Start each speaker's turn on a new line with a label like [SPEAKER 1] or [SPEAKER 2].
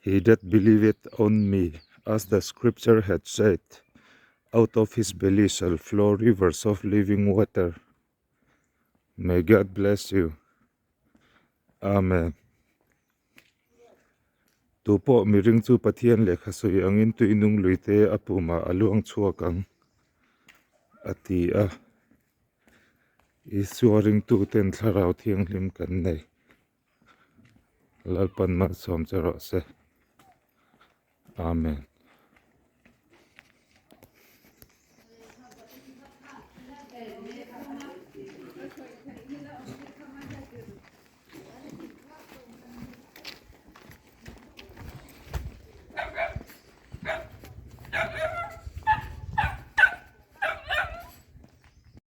[SPEAKER 1] He that believeth on me, as the scripture had said, out of his belly shall flow rivers of living water. May God bless you. Amen. Tupo miring chu pathian le khasoi angin tu inung luite apuma aluang chuakang ati a isuaring tu ten tharau thiang lim kan nei lalpan ma som charo se. Amen.